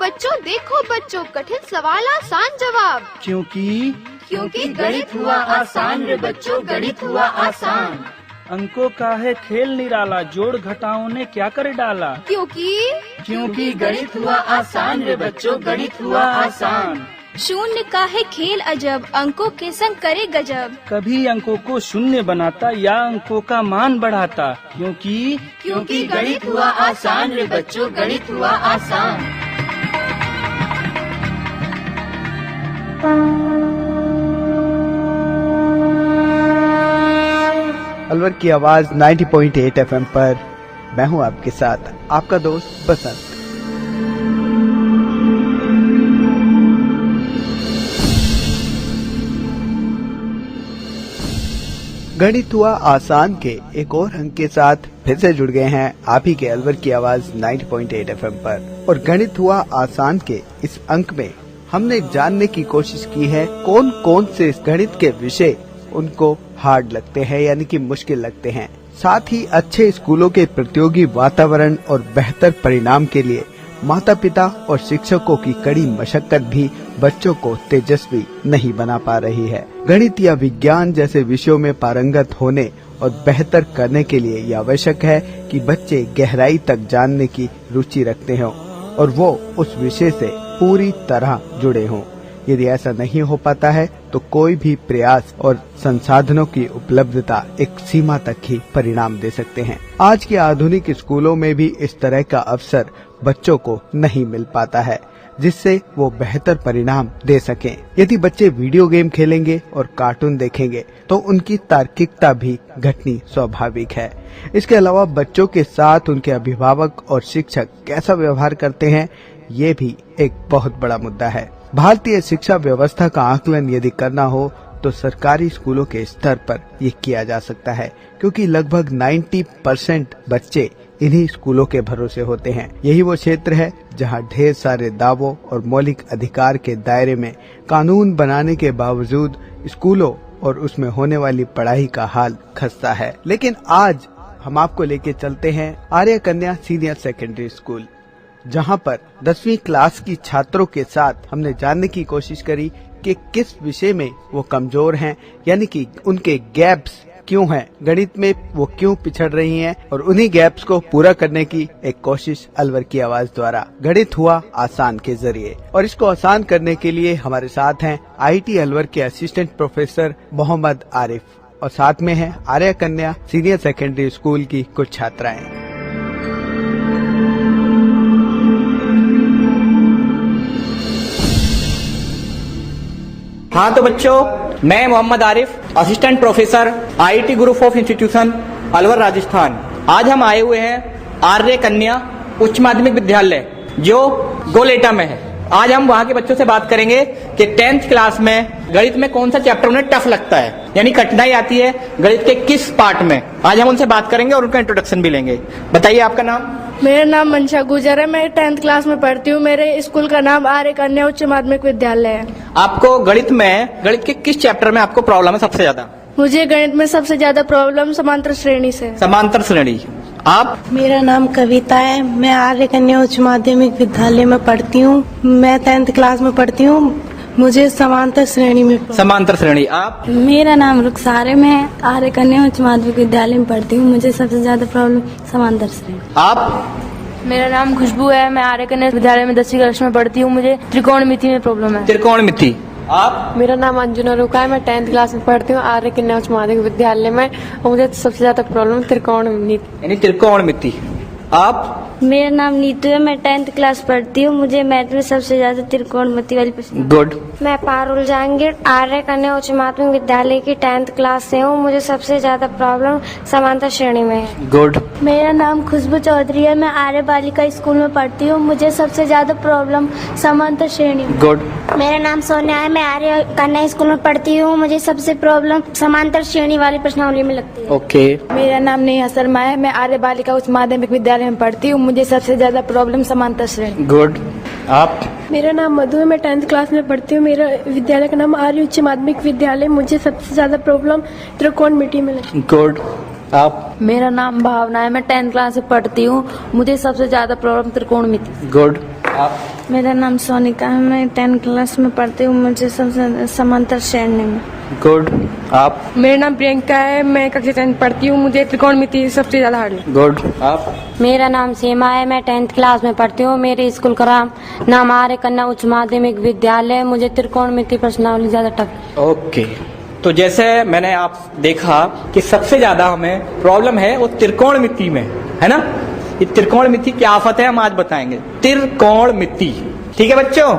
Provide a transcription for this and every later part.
देखो बच्चों, कठिन सवाल आसान जवाब। क्योंकि गणित हुआ आसान रे बच्चों, गणित हुआ आसान। अंकों का है खेल निराला, जोड़ घटाओं ने क्या कर डाला। क्योंकि गणित हुआ आसान रे बच्चों, गणित हुआ आसान। शून्य का है खेल अजब, अंकों के संग करे गजब। कभी अंकों को शून्य बनाता या अंकों का मान बढ़ाता। क्योंकि गणित हुआ आसान रे बच्चों, गणित हुआ आसान। अलवर की आवाज 90.8 FM पर मैं हूं आपके साथ, आपका दोस्त बसंत। गणित हुआ आसान के एक और अंक के साथ फिर से जुड़ गए हैं आप ही के अलवर की आवाज 90.8 FM पर। और गणित हुआ आसान के इस अंक में हमने जानने की कोशिश की है कौन कौन से गणित के विषय उनको हार्ड लगते हैं, यानी कि मुश्किल लगते हैं। साथ ही अच्छे स्कूलों के प्रतियोगी वातावरण और बेहतर परिणाम के लिए माता पिता और शिक्षकों की कड़ी मशक्कत भी बच्चों को तेजस्वी नहीं बना पा रही है। गणित या विज्ञान जैसे विषयों में पारंगत होने और बेहतर करने के लिए यह आवश्यक है कि बच्चे गहराई तक जानने की रुचि रखते हों और वो उस विषय से पूरी तरह जुड़े हों। यदि ऐसा नहीं हो पाता है तो कोई भी प्रयास और संसाधनों की उपलब्धता एक सीमा तक ही परिणाम दे सकते हैं। आज के आधुनिक स्कूलों में भी इस तरह का अवसर बच्चों को नहीं मिल पाता है जिससे वो बेहतर परिणाम दे सकें। यदि बच्चे वीडियो गेम खेलेंगे और कार्टून देखेंगे तो उनकी तार्किकता भी घटनी स्वाभाविक है। इसके अलावा बच्चों के साथ उनके अभिभावक और शिक्षक कैसा व्यवहार करते हैं, ये भी एक बहुत बड़ा मुद्दा है। भारतीय शिक्षा व्यवस्था का आकलन यदि करना हो तो सरकारी स्कूलों के स्तर पर ये किया जा सकता है, क्योंकि लगभग 90% बच्चे इन्हीं स्कूलों के भरोसे होते हैं। यही वो क्षेत्र है जहां ढेर सारे दावों और मौलिक अधिकार के दायरे में कानून बनाने के बावजूद स्कूलों और उसमें होने वाली पढ़ाई का हाल खस्ता है। लेकिन आज हम आपको लेके चलते हैं आर्य कन्या सीनियर सेकेंडरी स्कूल, जहां पर 10वीं क्लास की छात्रों के साथ हमने जानने की कोशिश करी कि किस विषय में वो कमजोर हैं, यानी कि उनके गैप्स क्यों हैं, गणित में वो क्यों पिछड़ रही हैं, और उन्हीं गैप्स को पूरा करने की एक कोशिश अलवर की आवाज द्वारा गणित हुआ आसान के जरिए। और इसको आसान करने के लिए हमारे साथ हैं IIT अलवर के असिस्टेंट प्रोफेसर मोहम्मद आरिफ, और साथ में है आर्य कन्या सीनियर सेकेंडरी स्कूल की कुछ छात्राएं। हाँ तो बच्चों, मैं Mohammad Arif, assistant professor IIT group of institution Alwar Rajasthan. आज हम आए हुए हैं आर्य कन्या उच्च माध्यमिक विद्यालय जो गोलेटा में है। आज हम वहाँ के बच्चों से बात करेंगे कि 10th क्लास में गणित में कौन सा चैप्टर उन्हें टफ लगता है, यानी कठिनाई आती है गणित के किस पार्ट में। आज हम उनसे बात करेंगे और उनका इंट्रोडक्शन भी लेंगे। बताइए आपका नाम। मेरा नाम मंशा गुजर है, मैं 10th क्लास में पढ़ती हूँ। मेरे स्कूल का नाम आर्य कन्या उच्च माध्यमिक विद्यालय है। आपको गणित के किस चैप्टर में आपको प्रॉब्लम है सबसे ज्यादा? मुझे गणित में सबसे ज्यादा प्रॉब्लम समांतर श्रेणी से। समांतर श्रेणी। आप? मेरा नाम कविता है, मैं आर्य कन्या उच्च माध्यमिक विद्यालय में पढ़ती हूँ। मैं 10th क्लास में पढ़ती हूँ। मुझे समांतर श्रेणी में। समांतर श्रेणी। आप? मेरा नाम रुखसार है, मैं आर्य कन्या उच्च माध्यमिक विद्यालय में पढ़ती हूँ। मुझे सबसे ज्यादा प्रॉब्लम समांतर श्रेणी। आप? मेरा नाम खुशबू है, मैं आर्य कन्या विद्यालय में 10वीं कक्षा में पढ़ती हूँ। मुझे त्रिकोणमिति में प्रॉब्लम है। त्रिकोणमिति। आप? मेरा नाम अंजुना रुका है, मैं 10th क्लास में पढ़ती हूँ आर्य कन्या उच्च माध्यमिक विद्यालय में, और मुझे सबसे ज्यादा प्रॉब्लम त्रिकोणमिति, यानी त्रिकोणमिति। आप? मेरा नाम नीतू है, मैं 10th क्लास पढ़ती हूँ। मुझे मैथ में सबसे ज्यादा त्रिकोणमिति वाली पसंद। गुड। मैं पारुल जहांगीर आर्य कन्या उच्च माध्यमिक विद्यालय की 10th क्लास से हूँ। मुझे सबसे ज्यादा प्रॉब्लम समांतर श्रेणी में है। गुड। मेरा नाम खुशबू चौधरी है, मैं आर्य बालिका स्कूल में पढ़ती हूँ। मुझे सबसे ज्यादा प्रॉब्लम समांतर श्रेणी में। गुड। मेरा नाम सोनिया है, मैं आर्य कन्या स्कूल में पढ़ती हूँ। मुझे सबसे प्रॉब्लम समांतर श्रेणी वाली प्रश्नावली में लगती है। ओके। मेरा नाम नेहा शर्मा है, मैं आर्य बालिका उच्च माध्यमिक विद्यालय में पढ़ती हूँ। मुझे सबसे ज्यादा प्रॉब्लम समांतर श्रेणी। गुड। आप? मेरा नाम मधु है, मैं 10th क्लास में पढ़ती हूँ। मेरा विद्यालय का नाम आर्य उच्च माध्यमिक विद्यालय। मुझे सबसे ज्यादा प्रॉब्लम त्रिकोणमिति में लगती है। गुड। आप? मेरा नाम भावना है, मैं 10th क्लास में पढ़ती हूँ। मुझे सबसे ज्यादा प्रॉब्लम त्रिकोणमिति। गुड। आप? मेरा नाम सोनिका है, मैं 10th क्लास में पढ़ती हूँ, मुझे सबसे समांतर श्रेणी में। गुड। आप? मेरा नाम प्रियंका है, मैं कक्षा 10 पढ़ती हूँ, मुझे त्रिकोणमिति सबसे ज्यादा हार्ड है। गुड। आप? मेरा नाम सीमा है, मैं 10th क्लास में पढ़ती हूँ, मेरे स्कूल का नाम आर्य कन्या उच्च माध्यमिक विद्यालय, मुझे त्रिकोणमिति प्रश्नावली ज्यादा टफ। ओके। तो जैसे मैंने आप देखा कि सबसे ज्यादा हमें प्रॉब्लम है वो त्रिकोणमिति में, है ना। ये त्रिकोणमिति क्या आफत है हम आज बताएंगे। त्रिकोणमिति, ठीक है बच्चों?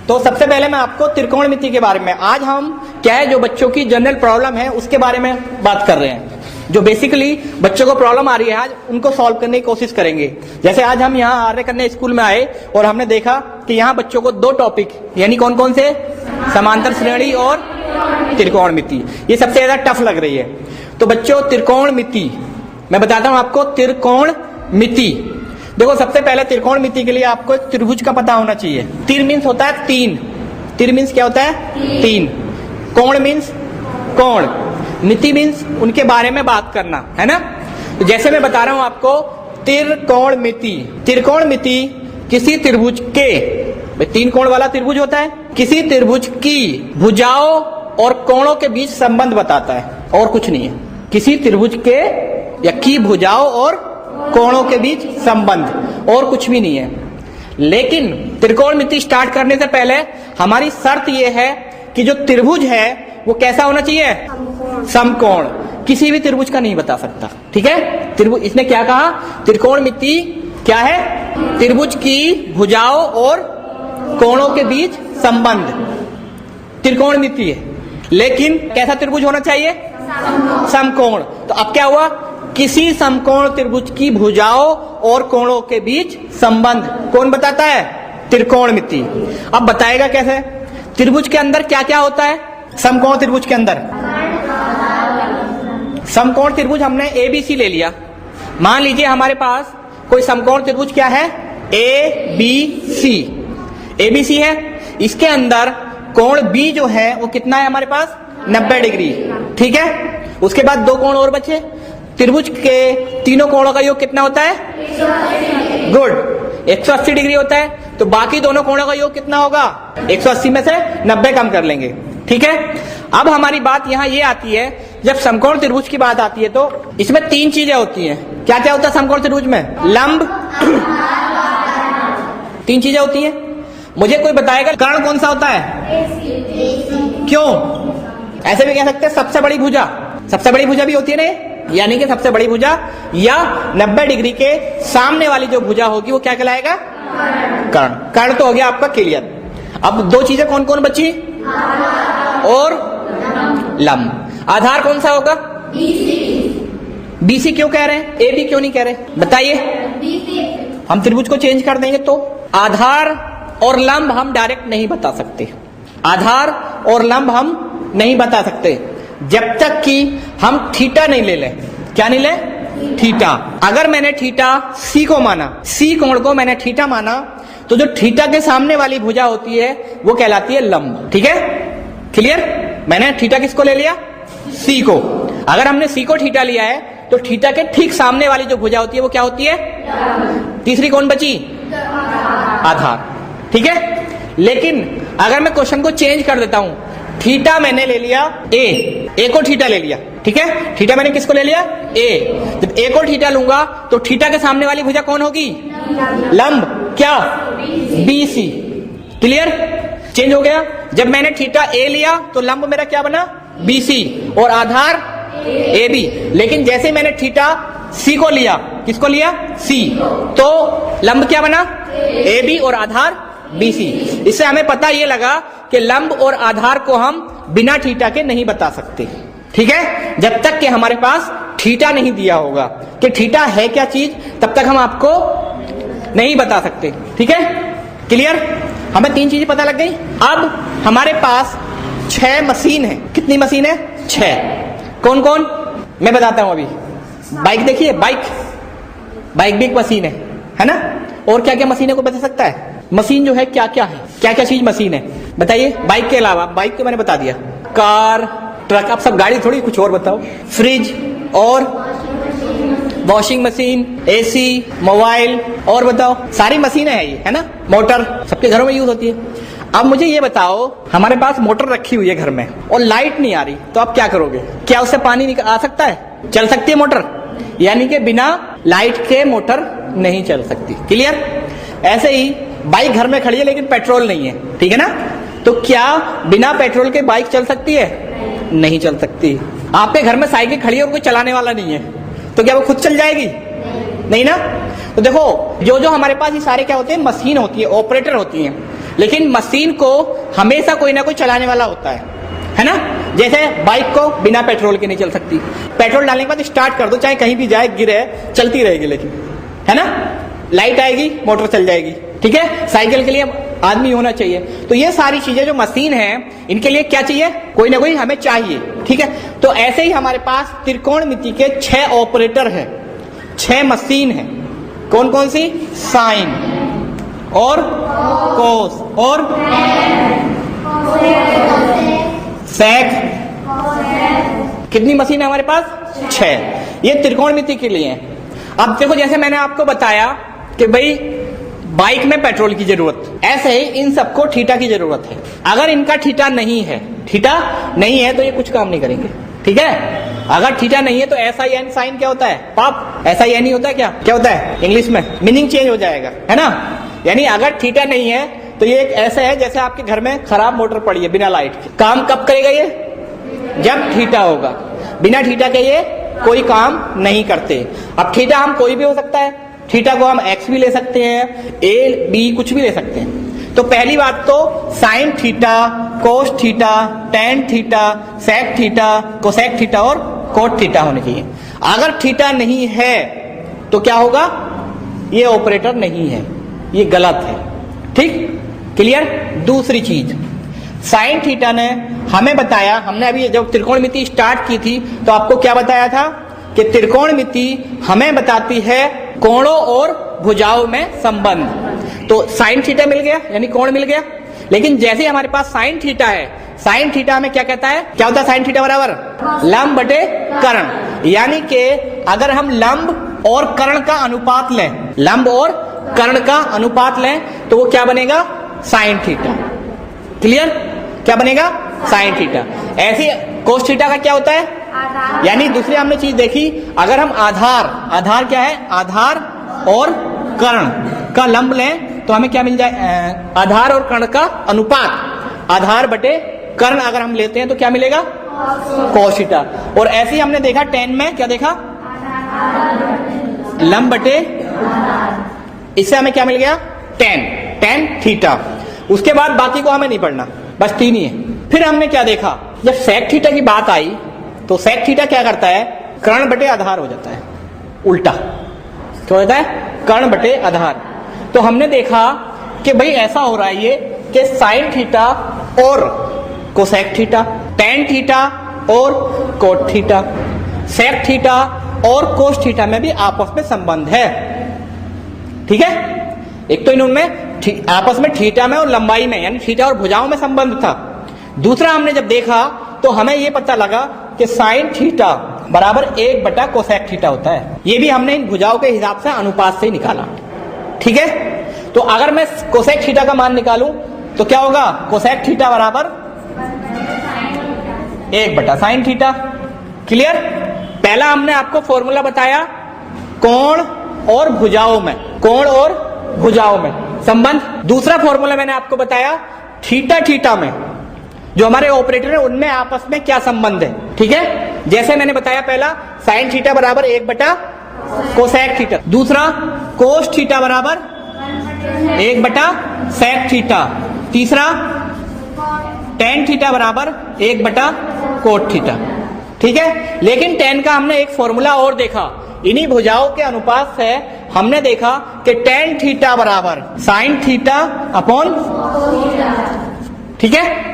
तो सबसे पहले मैं आपको त्रिकोणमिति के बारे में, आज हम क्या है जो बच्चों की जनरल प्रॉब्लम है उसके बारे में बात कर रहे हैं। जो बेसिकली बच्चों को प्रॉब्लम आ रही है आज उनको सॉल्व करने की कोशिश करेंगे। जैसे आज हम यहाँ आर्य कन्या स्कूल में आए और हमने देखा कि यहाँ बच्चों को 2 टॉपिक, यानी कौन कौन से, समांतर श्रेणी और त्रिकोणमिति, ये सबसे ज्यादा टफ लग रही है। तो बच्चों त्रिकोणमिति मैं बताता हूं आपको। त्रिकोणमिति देखो, सबसे पहले त्रिकोणमिति के लिए आपको एक त्रिभुज का पता होना चाहिए। तिर मीन्स होता है 3, तिर मीन्स क्या होता है 3, कोण मीन्स कोण, मिति मीन्स उनके बारे में बात करना, है ना। तो जैसे मैं बता रहा हूं आपको त्रिकोणमिति, त्रिकोणमिति किसी त्रिभुज के, 3 कोण वाला त्रिभुज होता है, किसी त्रिभुज की भुजाओं और कोणों के बीच संबंध बताता है, और कुछ नहीं है। किसी त्रिभुज के या की भुजाओं और कोणों के बीच संबंध, और कुछ भी नहीं है। लेकिन त्रिकोणमिति स्टार्ट करने से पहले हमारी शर्त यह है कि जो त्रिभुज है वो कैसा होना चाहिए, समकोण। किसी भी त्रिभुज का नहीं बता सकता, ठीक है। त्रिभुज, इसने क्या कहा, त्रिकोणमिति क्या है, त्रिभुज की भुजाओं और कोणों के बीच संबंध त्रिकोणमिति है। लेकिन कैसा त्रिभुज होना चाहिए, समकोण। तो अब क्या हुआ, किसी समकोण त्रिभुज की भुजाओं और कोणों के बीच संबंध कौन बताता है, त्रिकोणमिति। अब बताएगा कैसे, त्रिभुज के अंदर क्या क्या होता है, समकोण त्रिभुज के अंदर, समकोण त्रिभुज हमने ABC ले लिया। मान लीजिए हमारे पास कोई समकोण त्रिभुज क्या है, ABC, ABC है। इसके अंदर कोण B जो है वो कितना है हमारे पास, 90 डिग्री, ठीक है। उसके बाद 2 कोण और बचे। त्रिभुज के तीनों कोणों का योग कितना होता है, गुड, 180 डिग्री होता है। तो बाकी दोनों कोणों का योग कितना होगा, 180 में से 90 कम कर लेंगे, ठीक है। अब हमारी बात यहाँ ये आती है, जब समकोण त्रिभुज की बात आती है तो इसमें 3 चीजें होती हैं। क्या क्या होता है समकोण त्रिभुज में, लंब, 3 चीजें होती हैं। मुझे कोई बताएगा कर्ण कौन सा होता है, क्यों? ऐसे भी कह सकते हैं सबसे बड़ी भुजा, सबसे बड़ी भुजा भी होती है ना, यानी कि सबसे बड़ी भुजा या 90 डिग्री के सामने वाली जो भुजा होगी वो क्या कहलाएगा, कर्ण। कर्ण तो हो गया आपका क्लियर। अब 2 चीजें कौन कौन बची, और लंब। आधार कौन सा होगा, BC क्यों कह रहे हैं, AB क्यों नहीं कह रहे, बताइए। हम त्रिभुज को चेंज कर देंगे तो आधार और लंब हम डायरेक्ट नहीं बता सकते, आधार और लंब हम नहीं बता सकते जब तक कि हम थीटा नहीं ले लें। क्या नहीं ले, थीटा। अगर मैंने थीटा C को माना, C कोण को मैंने थीटा माना, तो जो थीटा के सामने वाली भुजा होती है वो कहलाती है लंब, ठीक है, क्लियर। मैंने थीटा किसको ले लिया, C को। अगर हमने C को थीटा लिया है तो थीटा के ठीक सामने वाली जो भुजा होती है वो क्या होती है, तीसरी कौन बची, आधार, ठीक है। लेकिन अगर मैं क्वेश्चन को चेंज कर देता हूं, थीटा मैंने ले लिया ए को थीटा ले लिया, ठीक है। थीटा मैंने किसको ले लिया, ए। जब ए को थीटा लूंगा तो थीटा के सामने वाली भुजा कौन होगी, लंब, क्या, BC, क्लियर। चेंज हो गया। जब मैंने थीटा ए लिया तो लंब मेरा क्या बना, BC, और आधार AB। लेकिन जैसे मैंने थीटा C को लिया, किसको लिया, C, तो लंब क्या बना, AB और आधार BC। इससे हमें पता ये लगा कि लंब और आधार को हम बिना थीटा के नहीं बता सकते, ठीक है, जब तक कि हमारे पास थीटा नहीं दिया होगा कि थीटा है क्या चीज, तब तक हम आपको नहीं बता सकते, ठीक है, क्लियर। हमें 3 चीजें पता लग गई। अब हमारे पास 6 मशीन है। कितनी मशीन है, 6। कौन कौन, मैं बताता हूं अभी। बाइक देखिए, बाइक भी एक मशीन है ना। और क्या क्या मशीनों को बता सकता है, मशीन जो है क्या क्या है, क्या क्या चीज मशीन है, बताइए। बाइक के अलावा, बाइक तो मैंने बता दिया, कार, ट्रक, आप सब गाड़ी थोड़ी, कुछ और बताओ। फ्रिज और वॉशिंग मशीन, एसी, मोबाइल और बताओ सारी मशीनें हैं ये, है ना। मोटर सबके घरों में यूज होती है। अब मुझे ये बताओ, हमारे पास मोटर रखी हुई है घर में और लाइट नहीं आ रही, तो आप क्या करोगे? क्या उससे पानी आ सकता है? चल सकती है मोटर? यानी कि बिना लाइट के मोटर नहीं चल सकती। क्लियर? ऐसे ही बाइक घर में खड़ी है लेकिन पेट्रोल नहीं है, ठीक है ना, तो क्या बिना पेट्रोल के बाइक चल सकती है? नहीं चल सकती। आपके घर में साइकिल खड़ी है और कोई चलाने वाला नहीं है, तो क्या वो खुद चल जाएगी? नहीं ना। तो देखो, जो जो हमारे पास ये सारे क्या होते हैं, मशीन होती है, ऑपरेटर होती हैं, लेकिन मशीन को हमेशा कोई ना कोई चलाने वाला होता है ना। जैसे बाइक को बिना पेट्रोल के नहीं चल सकती, पेट्रोल डालने के बाद स्टार्ट कर दो, चाहे कहीं भी जाए, गिरे, चलती रहेगी, लेकिन, है ना। लाइट आएगी, मोटर चल जाएगी, ठीक है। साइकिल के लिए आदमी होना चाहिए। तो ये सारी चीजें जो मशीन है, इनके लिए क्या चाहिए? कोई ना कोई हमें चाहिए, ठीक है। तो ऐसे ही हमारे पास त्रिकोणमिति के 6 ऑपरेटर है, 6 मशीन है। कौन कौन सी? साइन और कोस और सेक। कितनी मशीन है हमारे पास? 6। ये त्रिकोणमिति के लिए है। अब देखो, जैसे मैंने आपको बताया कि भाई बाइक में पेट्रोल की जरूरत, ऐसे ही इन सबको थीटा की जरूरत है। अगर इनका थीटा नहीं है, थीटा नहीं है तो ये कुछ काम नहीं करेंगे, ठीक है। अगर थीटा नहीं है तो SIN साइन क्या होता है? पाप। SIN ही होता है, क्या होता है इंग्लिश में? मीनिंग चेंज हो जाएगा, है ना। यानी अगर थीटा नहीं है तो ये एक ऐसा है जैसे आपके घर में खराब मोटर पड़ी है बिना लाइट के। काम कब करेगा ये? जब थीटा होगा। बिना थीटा के ये कोई काम नहीं करते। अब थीटा हम कोई भी हो सकता है, थीटा को हम x भी ले सकते हैं, a b कुछ भी ले सकते हैं। तो पहली बात तो sine theta, cos theta, tan theta, sec theta, cosec theta और कोट थीटा होने चाहिए। अगर थीटा नहीं है तो क्या होगा? ये ऑपरेटर नहीं है, ये गलत है, ठीक। क्लियर? दूसरी चीज, साइन थीटा ने हमें बताया, हमने अभी जब त्रिकोणमिति स्टार्ट की थी तो आपको क्या बताया था कि त्रिकोणमिति हमें बताती है कोणों और भुजाओं में संबंध। तो साइन थीटा मिल गया, यानी कोण मिल गया। लेकिन जैसे हमारे पास साइन थीटा है, साइन थीटा में क्या कहता है? क्या होता है साइन थीटा बराबर? लंब बटे कर्ण। यानी कि अगर हम लंब और कर्ण का अनुपात लें, लंब और कर्ण का अनुपात लें तो वो क्या बनेगा? Sine theta. क्लियर? क्या बनेगा? Sine theta. ऐसे कोस थीटा का क्या होता है? यानी दूसरी हमने चीज देखी, अगर हम आधार क्या है? आधार और कर्ण का लंब लें तो हमें क्या मिल जाए? आधार और कर्ण का अनुपात, आधार बटे कर्ण अगर हम लेते हैं तो क्या मिलेगा? Cos theta. और ऐसे ही हमने देखा टेन में, क्या देखा? लंब बटे, इससे हमें क्या मिल गया? Tan theta. उसके बाद बाकी को हमें नहीं पढ़ना, बस 3 ही है। फिर हमने क्या देखा, जब सेक थीटा की बात आई तो सेक थीटा क्या करता है? कर्ण बटे आधार हो जाता है, उल्टा क्या होता है? कर्ण बटे आधार। तो हमने देखा कि भाई ऐसा हो रहा है ये कि साइन थीटा और कोसेक थीटा, टेन थीटा और कोट थीटा, सेक थीटा और कोस थीटा में भी आपस में संबंध है, ठीक है। एक तो इनमें आपस में थीटा में और लंबाई में, यानी थीटा और भुजाओं में संबंध था। दूसरा हमने जब देखा तो हमें यह पता लगा कि साइन थीटा बराबर 1 बटा कोसेक थीटा होता है। ये भी हमने इन भुजाओं के हिसाब से अनुपात से ही निकाला, ठीक है। तो अगर मैं कोसेक थीटा का मान निकालूं तो क्या होगा? कोसेक थीटा बराबर 1 बटा साइन थीटा। क्लियर? पहला हमने आपको फॉर्मूला बताया कोण और भुजाओं में, कोण और भुजाओं में संबंध। दूसरा फॉर्मूला मैंने आपको बताया थीटा में, जो हमारे ऑपरेटर है उनमें आपस में क्या संबंध है, ठीक है। जैसे मैंने बताया पहला साइन थीटा बराबर 1 बटा कोसेक थीटा, दूसरा कोस थीटा बराबर 1 बटा सेक थीटा, तीसरा टेन थीटा बराबर 1 बटा कोट थीटा, ठीक है। लेकिन टेन का हमने एक फॉर्मूला और देखा, इन्हीं भुजाओं के अनुपात से हमने देखा कि टेन थीटा बराबर साइन थीटा अपॉन, ठीक है।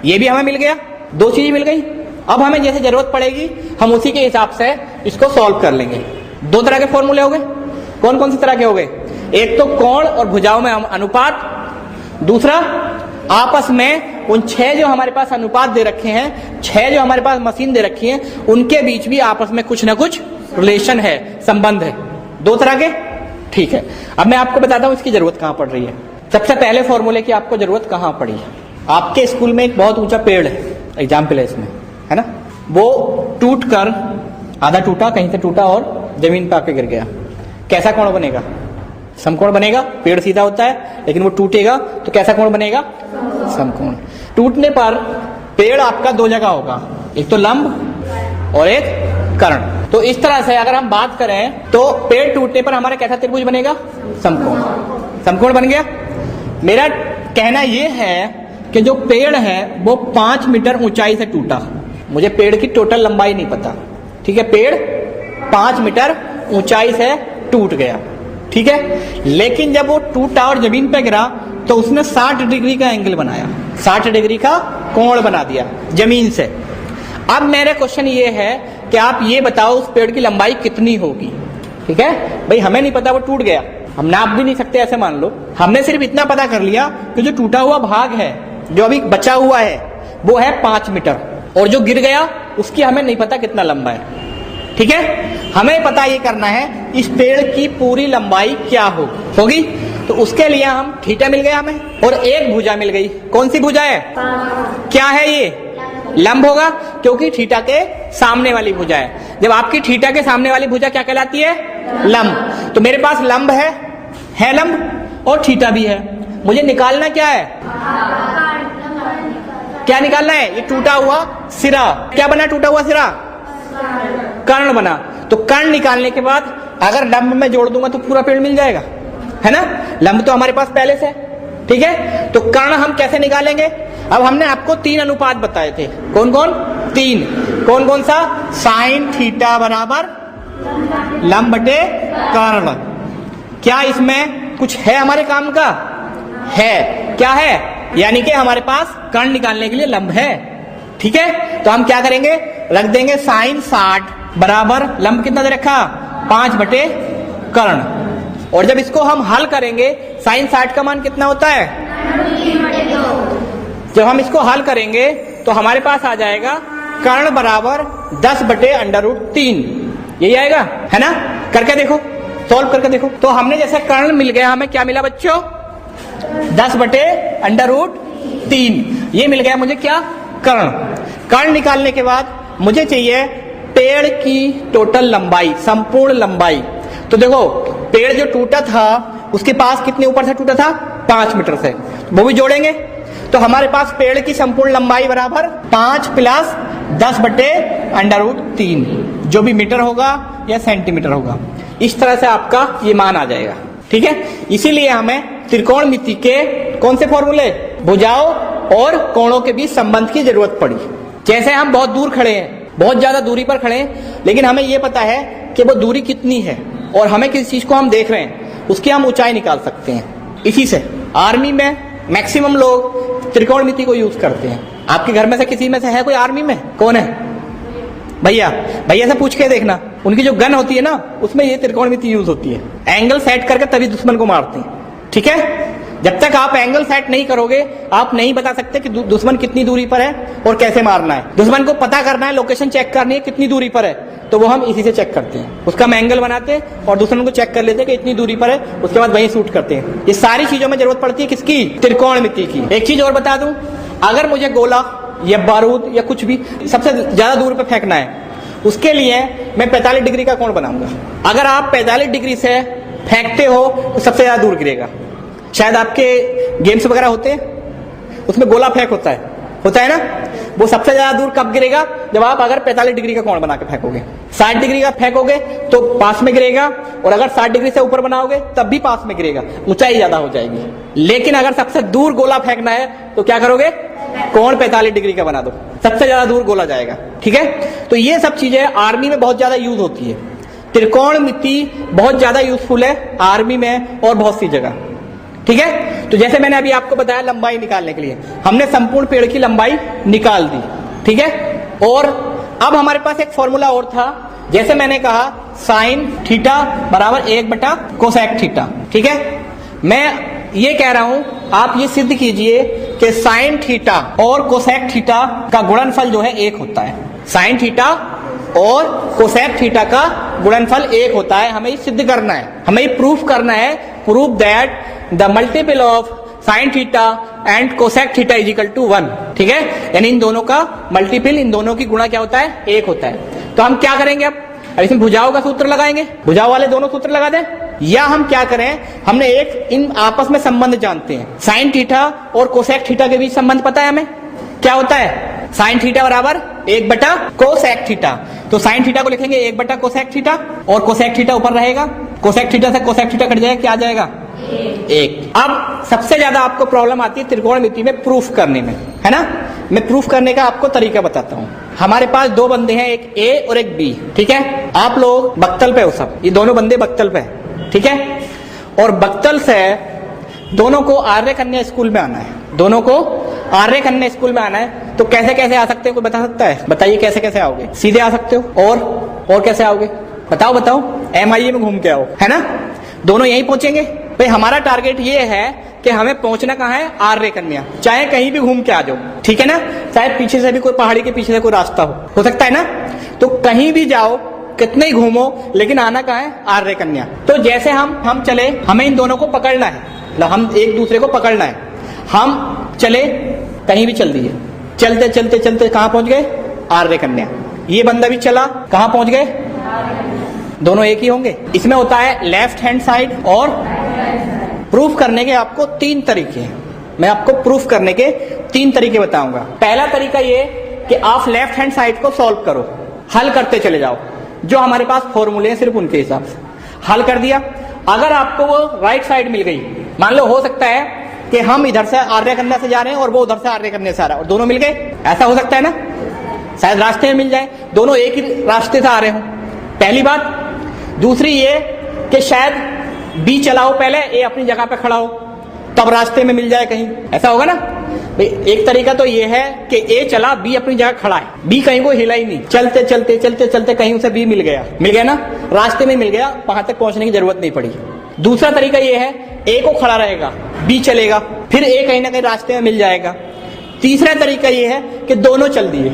ये भी हमें मिल गया, 2 चीजें मिल गई। अब हमें जैसे जरूरत पड़ेगी हम उसी के हिसाब से इसको सॉल्व कर लेंगे। 2 तरह के फॉर्मूले हो गए। कौन कौन सी तरह के हो गए? एक तो कोण और भुजाओं में अनुपात, दूसरा आपस में उन 6 जो हमारे पास अनुपात दे रखे हैं, 6 जो हमारे पास मशीन दे रखी है, उनके बीच भी आपस में कुछ ना कुछ रिलेशन है, संबंध है, दो तरह के। ठीक है, अब मैं आपको बताता हूं इसकी जरूरत कहां पड़ रही है। सबसे पहले फॉर्मूले की आपको जरूरत कहां पड़ी है। आपके स्कूल में एक बहुत ऊंचा पेड़ है, एग्जाम्पल है इसमें, है ना, वो टूट कर आधा टूटा, कहीं से टूटा और जमीन पे आके गिर गया, कैसा कोण बनेगा? समकोण बनेगा। पेड़ सीधा होता है लेकिन वो टूटेगा तो कैसा कोण बनेगा? समकोण। टूटने पर पेड़ आपका दो जगह होगा, एक तो लंब और एक कर्ण। तो इस तरह से अगर हम बात करें तो पेड़ टूटने पर हमारा कैसा त्रिभुज बनेगा? समकोण। समकोण बन गया। मेरा कहना यह है कि जो पेड़ है वो 5 मीटर ऊंचाई से टूटा। मुझे पेड़ की टोटल लंबाई नहीं पता, ठीक है, पेड़ 5 मीटर ऊंचाई से टूट गया, ठीक है, लेकिन जब वो टूटा और जमीन पे गिरा तो उसने 60 डिग्री का एंगल बनाया, 60 डिग्री का कोण बना दिया जमीन से। अब मेरा क्वेश्चन ये है कि आप ये बताओ उस पेड़ की लंबाई कितनी होगी? ठीक है भाई, हमें नहीं पता, वो टूट गया, हम नाप भी नहीं सकते, ऐसे मान लो। हमने सिर्फ इतना पता कर लिया कि जो टूटा हुआ भाग है, जो अभी बचा हुआ है, वो है 5 मीटर, और जो गिर गया उसकी हमें नहीं पता कितना लंबा है। ठीक है, हमें पता ये करना है इस पेड़ की पूरी लंबाई क्या होगी। तो उसके लिए हम थीटा मिल गया हमें, और एक भुजा मिल गई। कौन सी भुजा है? क्या है ये? लंब होगा, क्योंकि थीटा के सामने वाली भुजा है। जब आपकी थीटा के सामने वाली भुजा क्या कहलाती है? लंब। तो मेरे पास लंब है लंब, और थीटा भी है। मुझे निकालना क्या है? क्या निकालना है? ये टूटा हुआ सिरा। क्या बना टूटा हुआ सिरा? कर्ण बना। तो कर्ण निकालने के बाद अगर लंब में जोड़ दूंगा तो पूरा पेड़ मिल जाएगा, है ना। लंब तो हमारे पास पहले से, ठीक है। तो कर्ण हम कैसे निकालेंगे? अब हमने आपको 3 अनुपात बताए थे। कौन कौन? 3। कौन कौन सा? साइन थीटा बराबर लंब बटे कर्ण। क्या इसमें कुछ है हमारे काम का? है। क्या है? यानी कि हमारे पास कर्ण निकालने के लिए लंब है, ठीक है। तो हम क्या करेंगे? रख देंगे साइन 60 बराबर लंब कितना दे रखा? 5 बटे कर्ण। और जब इसको हम हल करेंगे, साइन 60 का मान कितना होता है? जब हम इसको हल करेंगे तो हमारे पास आ जाएगा कर्ण बराबर 10 बटे √3। यही आएगा, है ना। करके देखो, सॉल्व करके देखो। तो हमने जैसे कर्ण मिल गया, हमें क्या मिला बच्चों? 10 बटे √3। ये मिल गया मुझे क्या? कर्ण। कर्ण निकालने के बाद मुझे चाहिए पेड़ की टोटल लंबाई, संपूर्ण लंबाई। तो देखो, पेड़ जो टूटा था उसके पास कितने ऊपर से टूटा था? 5 मीटर से। वो भी जोड़ेंगे तो हमारे पास पेड़ की संपूर्ण लंबाई बराबर 5 प्लस 10 बटे √3, जो भी मीटर होगा या सेंटीमीटर होगा। इस तरह से आपका ये मान आ जाएगा, ठीक है। इसीलिए हमें त्रिकोणमिति के कौन से फॉर्मूले? भुजाओं और कोणों के बीच संबंध की जरूरत पड़ी। जैसे हम बहुत दूर खड़े हैं, बहुत ज्यादा दूरी पर खड़े हैं, लेकिन हमें यह पता है कि वो दूरी कितनी है और हमें किस चीज को हम देख रहे हैं, उसकी हम ऊंचाई निकाल सकते हैं। इसी से आर्मी में मैक्सिमम लोग त्रिकोणमिति को यूज करते हैं। आपके घर में से किसी में से है कोई आर्मी में? कौन है? भैया से पूछ के देखना, उनकी जो गन होती है ना, उसमें ये त्रिकोणमिति यूज होती है। एंगल सेट करके तभी दुश्मन को मारते हैं, ठीक है। जब तक आप एंगल सेट नहीं करोगे, आप नहीं बता सकते कि दुश्मन कितनी दूरी पर है और कैसे मारना है। दुश्मन को पता करना है, लोकेशन चेक करनी है कितनी दूरी पर है, तो वो हम इसी से चेक करते हैं। उसका हम एंगल बनाते हैं और दुश्मन को चेक कर लेते हैं कि इतनी दूरी पर है, उसके बाद वहीं शूट करते हैं। ये सारी चीजों में जरूरत पड़ती है किसकी? त्रिकोणमिति की। एक चीज और बता दूं, अगर मुझे गोला या बारूद या कुछ भी सबसे ज्यादा दूर पे फेंकना है, उसके लिए मैं 45 डिग्री का कोण बनाऊंगा। अगर आप 45 डिग्री से फेंकते हो तो सबसे ज्यादा दूर गिरेगा। शायद आपके गेम्स वगैरह होते हैं, उसमें गोला फेंक होता है ना, वो सबसे ज्यादा दूर कब गिरेगा? जब आप अगर 45 डिग्री का कोण बना के फेंकोगे। 60 डिग्री का फेंकोगे तो पास में गिरेगा, और अगर 60 डिग्री से ऊपर बनाओगे तब भी पास में गिरेगा, ऊंचाई ज्यादा हो जाएगी। लेकिन अगर सबसे दूर गोला फेंकना है तो क्या करोगे? कोण 45 डिग्री का बना दो, सबसे ज्यादा दूर गोला जाएगा, ठीक है। तो ये सब चीजें आर्मी में बहुत ज्यादा यूज होती है। त्रिकोणमिति बहुत ज्यादा यूजफुल है आर्मी में और बहुत सी जगह, ठीक है। तो जैसे मैंने अभी आपको बताया, लंबाई निकालने के लिए हमने संपूर्ण पेड़ की लंबाई निकाल दी, ठीक है। और अब हमारे पास एक फॉर्मूला और था, जैसे मैंने कहा साइन थीटा बराबर 1 बटा कोसेक थीटा, ठीक है। मैं ये कह रहा हूं, आप ये सिद्ध कीजिए कि साइन थीटा और कोसेक थीटा का गुणनफल जो है 1 होता है। साइन थीटा और कोसेक थीटा का गुणनफल 1 होता है। हमें ये सिद्ध करना है, हमें ये प्रूफ करना है, prove that the multiple of sine theta and cosec theta is equal to 1। ठीक है, यानी इन दोनों का मल्टीपल, इन दोनों की गुणा क्या होता है, 1 होता है। तो हम क्या करेंगे, अब इसमें भुजाओं का सूत्र लगाएंगे, भुजाओं वाले दोनों सूत्र लगा दें, या हम क्या करें, हमने एक इन आपस में संबंध जानते हैं, साइन थीटा और कोसेक थीटा के बीच संबंध पता है हमें, क्या होता है, साइन थीटा बराबर 1 बटा कोसेक थीटा। तो साइन थीटा को लिखेंगे 1 बटा कोसेक थीटा और कोसेक थीटा ऊपर रहेगा, कोसेक थीटा से कोसेक थीटा कट जाएगा, क्या आ जाएगा, 1। अब सबसे ज्यादा आपको प्रॉब्लम आती है त्रिकोणमिति में प्रूफ करने में, है ना। मैं प्रूफ करने का आपको तरीका बताता हूं। हमारे पास दो बंदे हैं, एक ए और एक बी, ठीक है। आप लोग बक्तल पे हो सब, ये दोनों बंदे बक्तल पे हैं, ठीक है। और बक्तल से दोनों को आर्य कन्या स्कूल में आना है, दोनों को आर्य कन्या स्कूल में आना है। तो कैसे कैसे आ सकते हो, कोई बता सकता है, बताइए कैसे कैसे आओगे, सीधे आ सकते हो, और कैसे आओगे, बताओ बताओ, MIE में घूम के आओ, है ना, दोनों यहीं पहुंचेंगे। भाई हमारा टारगेट ये है कि हमें पहुंचना कहाँ है, आर्य कन्या, चाहे कहीं भी घूम के आ जाओ, ठीक है ना, चाहे पीछे से भी कोई पहाड़ी के पीछे से कोई रास्ता हो सकता है ना, तो कहीं भी जाओ, कितने ही घूमो, लेकिन आना कहाँ है, आर्य कन्या। तो जैसे हम चले, हमें इन दोनों को पकड़ना है, हम एक दूसरे को पकड़ना है, हम चले, कहीं भी चल दिए, चलते चलते चलते कहाँ पहुंच गए, आर्य कन्या। ये बंदा भी चला, कहाँ पहुंच गए, दोनों एक ही होंगे। इसमें होता है लेफ्ट हैंड साइड, और प्रूफ करने के आपको 3 तरीके हैं, मैं आपको प्रूफ करने के 3 तरीके बताऊंगा। पहला तरीका ये कि आप लेफ्ट हैंड साइड को सॉल्व करो, हल करते चले जाओ, जो हमारे पास फॉर्मूले हैं सिर्फ उनके हिसाब से हल कर दिया। अगर आपको वो राइट साइड मिल गई, मान लो हो सकता है कि हम इधर से आर्य कन्या से जा रहे हैं और वो उधर से आर्य कन्या से आ रहा है, और दोनों मिल गए, ऐसा हो सकता है ना, शायद रास्ते में मिल जाए, दोनों एक ही रास्ते से आ रहे हो, पहली बात। दूसरी ये कि शायद बी चलाओ पहले, ए अपनी जगह पे खड़ा हो, तब रास्ते में मिल जाए कहीं, ऐसा होगा ना भाई। एक तरीका तो ये है कि ए चला, बी अपनी जगह खड़ा है, बी कहीं को हिला ही नहीं, चलते चलते चलते चलते कहीं उसे बी मिल गया ना, रास्ते में मिल गया, वहां तक पहुंचने की जरूरत नहीं पड़ी। दूसरा तरीका ये है, ए को खड़ा रहेगा, बी चलेगा, फिर ए कहीं ना कहीं रास्ते में मिल जाएगा। तीसरा तरीका ये है कि दोनों चल दिए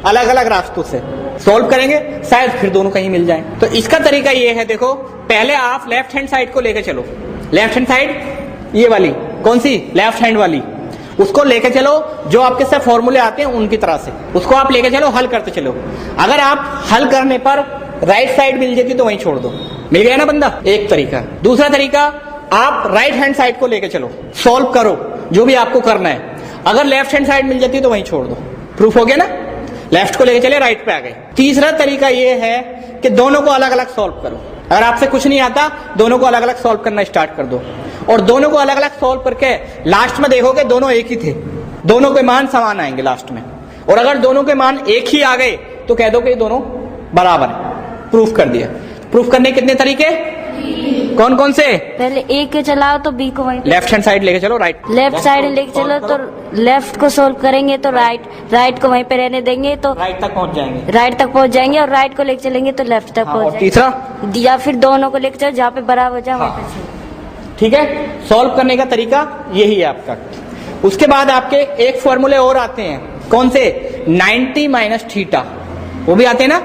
अलग अलग रास्तों से, सॉल्व करेंगे, शायद फिर दोनों कहीं मिल जाएं। तो इसका तरीका ये है, देखो पहले आप लेफ्ट हैंड साइड को लेके चलो, लेफ्ट हैंड साइड ये वाली, कौन सी, लेफ्ट हैंड वाली, उसको लेके चलो, जो आपके साथ फॉर्मूले आते हैं उनकी तरह से, उसको आप लेके चलो, हल करते चलो। अगर आप हल करने पर राइट साइड मिल जाती तो वहीं छोड़ दो, मिल गया ना बंदा, एक तरीका। दूसरा तरीका, आप राइट हैंड साइड को लेके चलो, सॉल्व करो जो भी आपको करना है, अगर लेफ्ट हैंड साइड मिल जाती तो वहीं छोड़ दो, प्रूफ हो गया ना, लेफ्ट को लेके चले, राइट पे आ गए। तीसरा तरीका ये है कि दोनों को अलग अलग सॉल्व करो, अगर आपसे कुछ नहीं आता दोनों को अलग अलग सॉल्व करना स्टार्ट कर दो, और दोनों को अलग अलग सॉल्व करके लास्ट में देखोगे दोनों एक ही थे, दोनों के मान समान आएंगे लास्ट में, और अगर दोनों के मान एक ही आ गए तो कह दो कि दोनों बराबर है, प्रूफ कर दिया। प्रूफ करने के कितने तरीके, कौन कौन से, पहले ए के चलाओ तो बी को वहीं लेफ्ट हैंड साइड लेके चलो, राइट लेफ्ट साइड लेके चलो, तो लेफ्ट को सोल्व करेंगे तो राइट को वहीं पे रहने देंगे तो राइट तक पहुंच जाएंगे, राइट तक पहुंच जाएंगे, और राइट को लेके चलेंगे तो लेफ्ट तक पहुंच जाएंगे। तीसरा, या फिर दोनों को लेके चलो, जहाँ पे बराबर हो जाए वहीं पे चलो। ठीक है, सॉल्व करने का तरीका यही है आपका। उसके बाद आपके एक फॉर्मूले और आते हैं, कौन से, 90 माइनस थीटा, वो भी आते हैं ना,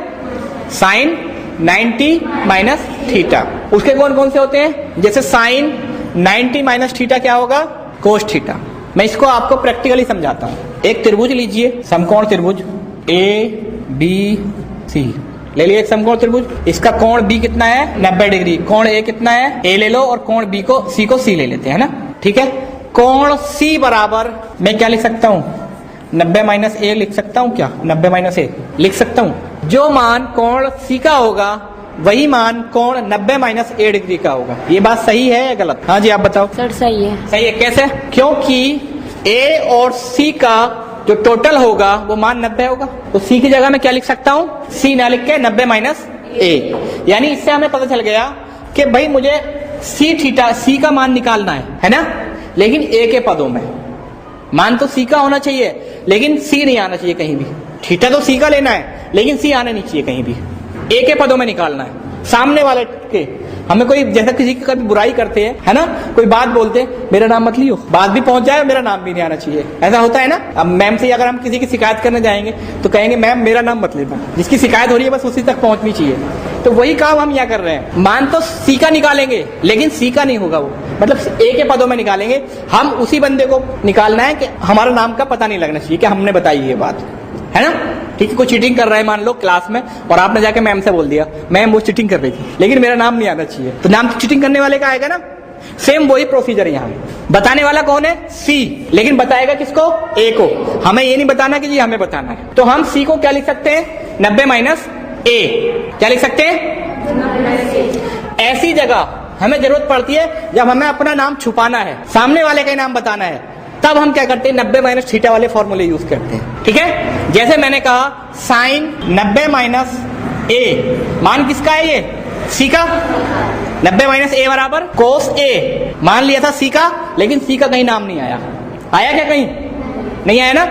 साइन 90 माइनस थीटा, उसके कौन कौन से होते हैं, जैसे साइन 90 माइनस थीटा क्या होगा, कोस थीटा। मैं इसको आपको प्रैक्टिकली समझाता हूं। एक त्रिभुज लीजिए, समकोण त्रिभुज ABC ले लिए, एक समकोण त्रिभुज, इसका कोण B कितना है, 90 डिग्री, कोण A कितना है, A ले लो, और कोण B को C ले लेते हैं ना, ठीक है। कोण C बराबर मैं क्या लिख सकता हूं, 90 माइनस A लिख सकता हूं, क्या 90 माइनस A लिख सकता हूं। जो मान कोण C का होगा वही मान कोण 90 माइनस A डिग्री का होगा। ये बात सही है या गलत, हाँ जी आप बताओ। सर सही है। सही है, कैसे, क्योंकि A और C का जो टोटल होगा वो मान 90 होगा, तो C की जगह में क्या लिख सकता हूं, C ना लिख के 90 माइनस A, यानी इससे हमें पता चल गया कि भाई मुझे C का मान निकालना है ना, लेकिन A के पदों में, मान तो C का होना चाहिए लेकिन C नहीं आना चाहिए कहीं भी, थीटा तो C का लेना है लेकिन C आना नहीं चाहिए कहीं भी, A के पदों में निकालना है सामने वाले के, हमें कोई जैसा किसी की कभी बुराई करते हैं, है ना, कोई बात बोलते हैं, मेरा नाम मत लियो, बात भी पहुंच जाए मेरा नाम भी नहीं आना चाहिए, ऐसा होता है ना। अब मैम से अगर हम किसी की शिकायत करने जाएंगे तो कहेंगे मैम मेरा नाम मत लेना, जिसकी शिकायत हो रही है बस उसी तक पहुंचनी चाहिए। तो वही काम हम यहाँ कर रहे हैं। मान तो सी का निकालेंगे लेकिन सी का नहीं होगा, वो मतलब ए के पदों में निकालेंगे। हम उसी बंदे को निकालना है कि हमारा नाम का पता नहीं लगना चाहिए कि हमने बताई ये बात, है ना। ठीक है, कोई चीटिंग कर रहा है मान लो क्लास में, और आपने जाके मैम से बोल दिया मैम वो चीटिंग कर रही थी लेकिन मेरा नाम नहीं आना चाहिए, तो नाम तो चीटिंग करने वाले का आएगा ना। सेम वही प्रोसीजर है यहाँ। बताने वाला कौन है? सी, लेकिन बताएगा किसको? ए को। हमें ये नहीं बताना कि जी हमें बताना है। तो हम सी को क्या लिख सकते हैं? 90 माइनस ए। क्या लिख सकते हैं? ऐसी जगह हमें जरूरत पड़ती है जब हमें अपना नाम छुपाना है, सामने वाले का नाम बताना है, तब हम क्या करते हैं? 90 माइनस थीटा वाले फॉर्मूले यूज करते हैं। ठीक है, जैसे मैंने कहा साइन 90 माइनस ए, मान किसका है ये? सी का। 90 माइनस ए बराबर कोस ए, मान लिया था सी का, लेकिन सी का कहीं नाम नहीं आया। आया क्या? कहीं नहीं आया ना।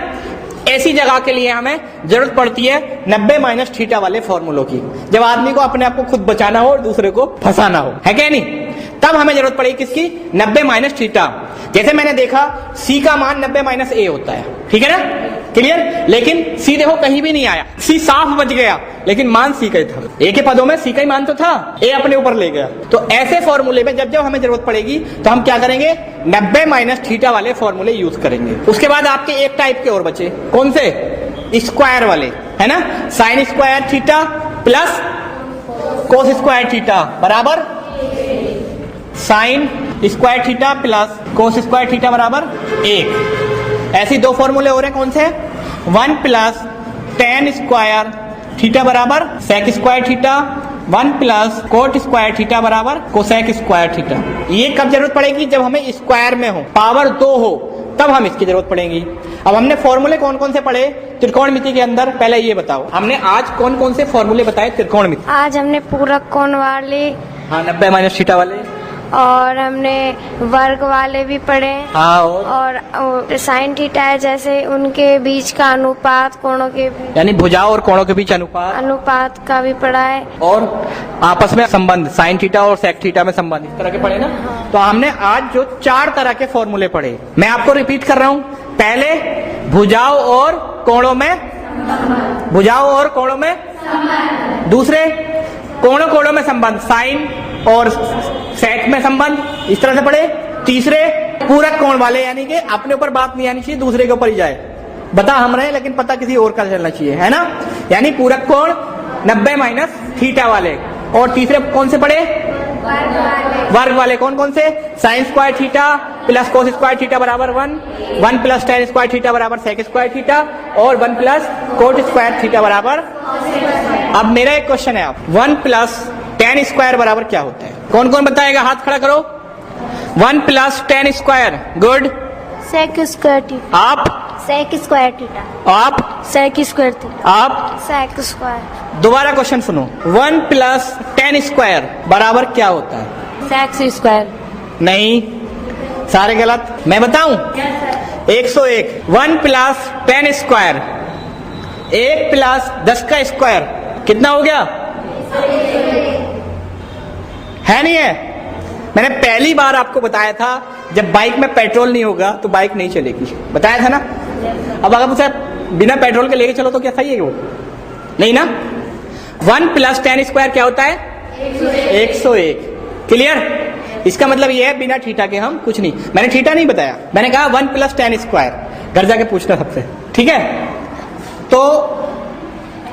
ऐसी जगह के लिए हमें जरूरत पड़ती है 90 माइनस थीटा वाले फॉर्मूलों की, जब आदमी को अपने आप को खुद बचाना हो और दूसरे को फंसाना हो, है क्या नहीं? तब हमें जरूरत पड़ेगी किसकी? 90 माइनस थीटा। जैसे मैंने देखा सी का मान 90 माइनस ए होता है, ठीक है ना, क्लियर। लेकिन सी देखो कहीं भी नहीं आया, सी साफ बच गया, लेकिन मान सी का ही था। ए के पदों में सी का ही मान तो था, ए अपने ऊपर ले गया। तो ऐसे फॉर्मूले में जब जब हमें जरूरत पड़ेगी तो हम क्या करेंगे? 90 माइनस थीटा वाले फॉर्मूले यूज करेंगे। उसके बाद आपके एक टाइप के और बचे, कौन से? स्क्वायर वाले, है ना। Sine square theta plus cos square theta बराबर sine square theta plus cos square theta बराबर 1। ऐसी दो फॉर्मूले हो रहे हैं, कौन से? 1 प्लस टेन स्क्वायर थीटा बराबर sec square theta, 1 plus cot square theta बराबर कोसेक स्क्वायर थीटा। ये कब जरूरत पड़ेगी? जब हमें स्क्वायर में हो, पावर 2 हो, तब हम इसकी जरूरत पड़ेगी। अब हमने फॉर्मूले कौन कौन से पढ़े त्रिकोणमिति के अंदर? पहले ये बताओ, हमने आज कौन कौन से फॉर्मूले बताए त्रिकोणमिति? आज हमने पूरक कोण वाले, हाँ 90 माइनस थीटा वाले, और हमने वर्ग वाले भी पढ़े, हाँ, और साइन थीटा है जैसे उनके बीच का अनुपात, कोणों के यानी भुजाओं और कोणों के बीच अनुपात का भी पढ़ा है, और आपस में संबंध साइन थीटा और सेक थीटा में संबंध, इस तरह के पढ़े ना। हाँ। तो हमने आज जो 4 तरह के फॉर्मूले पढ़े, मैं आपको रिपीट कर रहा हूँ। पहले भुजाओं और कोणों में, भुजाओं और कोणों में, दूसरे कोणों कोणों में संबंध, साइन और सेक में संबंध, इस तरह से पढ़े। तीसरे पूरक कोण वाले, यानी कि अपने ऊपर बात नहीं आनी चाहिए, दूसरे के ऊपर ही जाए, बता हम रहे लेकिन पता किसी और का चलना चाहिए, है ना। यानी पूरक कोण 90 माइनस थीटा वाले। और तीसरे कौन से पढ़े? वर्ग वाले। कौन कौन से? Sign square theta plus cos square theta बराबर 1 प्लस टेन स्क्वायर थीटा बराबर सेक स्क्वायर थीटा, और 1 प्लस कोट स्क्वायर थीटा बराबर। अब मेरा एक क्वेश्चन है, आप 1 प्लस टेन स्क्वायर बराबर क्या होता है? कौन कौन बताएगा? हाथ खड़ा करो। 1 plus ten square, good. Sec square theta. आप? Sec square theta. आप? Sec square theta. आप? Sec square. दोबारा क्वेश्चन सुनो, 1 प्लस टेन स्क्वायर बराबर क्या होता है? Sec square. नहीं, सारे गलत। मैं बताऊं? 101। 1 प्लस टेन स्क्वायर, 1 प्लस 10 का स्क्वायर कितना हो गया? है नहीं है? मैंने पहली बार आपको बताया था जब बाइक में पेट्रोल नहीं होगा तो बाइक नहीं चलेगी, बताया था ना। अब अगर मुझे बिना पेट्रोल के लेके चलो तो क्या सही है वो? नहीं ना। 1 प्लस टेन स्क्वायर क्या होता है? 101। क्लियर? इसका मतलब ये है बिना थीटा के हम कुछ नहीं। मैंने थीटा नहीं बताया, मैंने कहा 1 प्लस टेन स्क्वायर। घर जाके पूछना सबसे, ठीक है। तो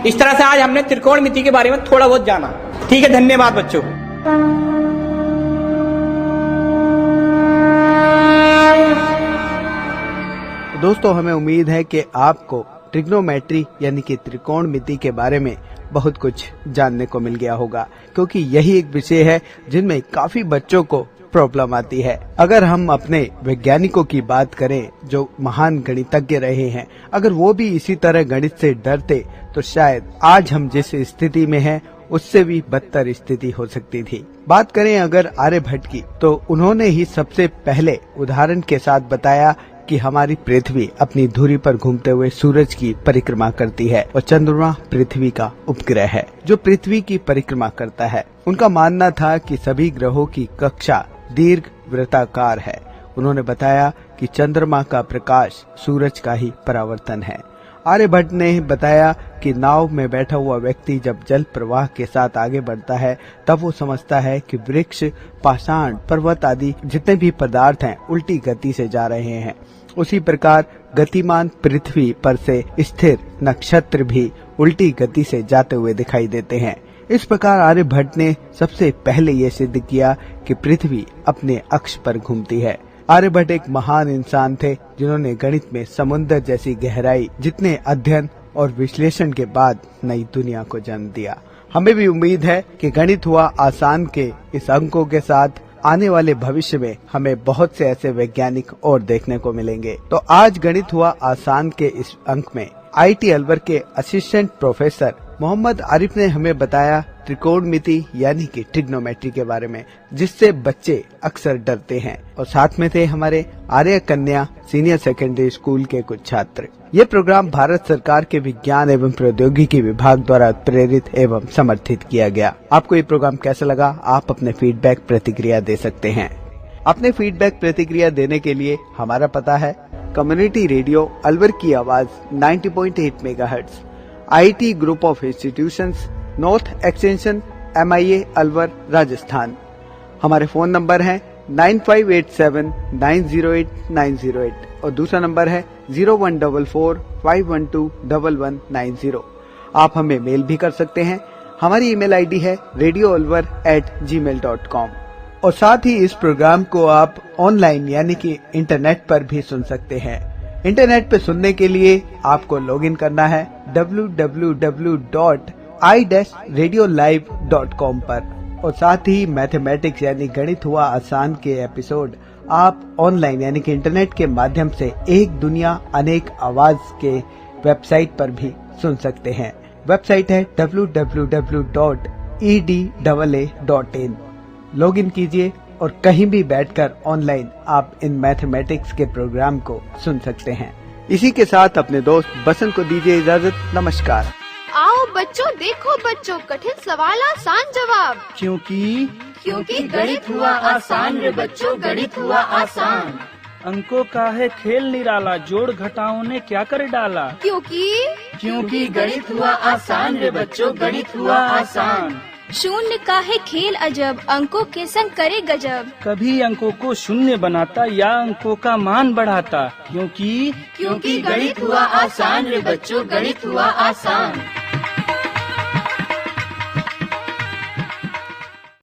इस तरह से आज हमने त्रिकोणमिति के बारे में थोड़ा बहुत जाना, ठीक है। धन्यवाद बच्चों। दोस्तों, हमें उम्मीद है कि आपको ट्रिग्नोमेट्री यानी कि त्रिकोणमिति के बारे में बहुत कुछ जानने को मिल गया होगा, क्योंकि यही एक विषय है जिनमें काफी बच्चों को प्रॉब्लम आती है। अगर हम अपने वैज्ञानिकों की बात करें जो महान गणितज्ञ रहे हैं, अगर वो भी इसी तरह गणित से डरते तो शायद आज हम जिस स्थिति में हैं उससे भी बदतर स्थिति हो सकती थी। बात करें अगर आर्यभट्ट की, तो उन्होंने ही सबसे पहले उदाहरण के साथ बताया कि हमारी पृथ्वी अपनी धुरी पर घूमते हुए सूरज की परिक्रमा करती है और चंद्रमा पृथ्वी का उपग्रह है जो पृथ्वी की परिक्रमा करता है। उनका मानना था कि सभी ग्रहों की कक्षा दीर्घ वृत्ताकार है। उन्होंने बताया कि चंद्रमा का प्रकाश सूरज का ही परावर्तन है। आर्यभट्ट ने बताया कि नाव में बैठा हुआ व्यक्ति जब जल प्रवाह के साथ आगे बढ़ता है तब वो समझता है कि वृक्ष, पाषाण, पर्वत आदि जितने भी पदार्थ हैं उल्टी गति से जा रहे हैं। उसी प्रकार गतिमान पृथ्वी पर से स्थिर नक्षत्र भी उल्टी गति से जाते हुए दिखाई देते हैं। इस प्रकार आर्यभट्ट ने सबसे पहले ये सिद्ध किया कि पृथ्वी अपने अक्ष पर घूमती है। आर्यभट्ट एक महान इंसान थे जिन्होंने गणित में समुद्र जैसी गहराई जितने अध्ययन और विश्लेषण के बाद नई दुनिया को जन्म दिया। हमें भी उम्मीद है कि गणित हुआ आसान के इस अंकों के साथ आने वाले भविष्य में हमें बहुत से ऐसे वैज्ञानिक और देखने को मिलेंगे। तो आज गणित हुआ आसान के इस अंक में IIT अलवर के असिस्टेंट प्रोफेसर मोहम्मद आरिफ ने हमें बताया त्रिकोणमिति यानी कि ट्रिग्नोमेट्री के बारे में, जिससे बच्चे अक्सर डरते हैं। और साथ में थे हमारे आर्य कन्या सीनियर सेकेंडरी स्कूल के कुछ छात्र। ये प्रोग्राम भारत सरकार के विज्ञान एवं प्रौद्योगिकी विभाग द्वारा प्रेरित एवं समर्थित किया गया। आपको ये प्रोग्राम कैसा लगा? आप अपने फीडबैक प्रतिक्रिया दे सकते हैं। अपने फीडबैक प्रतिक्रिया देने के लिए हमारा पता है कम्युनिटी रेडियो अलवर की आवाज 90.8 megahertz, IIT group of institutions, north extension, MIA Alwar, Rajasthan. हमारे फोन नंबर है 9587908908 और दूसरा नंबर है 0144512190। आप हमें मेल भी कर सकते हैं। हमारी ईमेल आईडी है radioalwar@gmail.com। और साथ ही इस प्रोग्राम को आप ऑनलाइन यानी कि इंटरनेट पर भी सुन सकते हैं। इंटरनेट पे सुनने के लिए आपको लॉगिन करना है www.i-radiolive.com पर। और साथ ही मैथमेटिक्स यानी गणित हुआ आसान के एपिसोड आप ऑनलाइन यानी कि इंटरनेट के माध्यम से एक दुनिया अनेक आवाज के वेबसाइट पर भी सुन सकते हैं। वेबसाइट है www.edaa.in। लॉगिन कीजिए और कहीं भी बैठकर ऑनलाइन आप इन मैथमेटिक्स के प्रोग्राम को सुन सकते हैं। इसी के साथ अपने दोस्त बसंत को दीजिए इजाजत। नमस्कार। आओ बच्चों, देखो बच्चों, कठिन सवाल आसान जवाब। क्योंकि गणित हुआ आसान रे बच्चों, गणित हुआ आसान। अंकों का है खेल निराला, जोड़ घटाओं ने क्या कर डाला। क्योंकि गणित हुआ आसान रे बच्चों, गणित हुआ आसान। शून्य का है खेल अजब, अंकों के संग करे गजब। कभी अंकों को शून्य बनाता या अंकों का मान बढ़ाता। क्योंकि गणित हुआ आसान रे बच्चों, गणित हुआ आसान।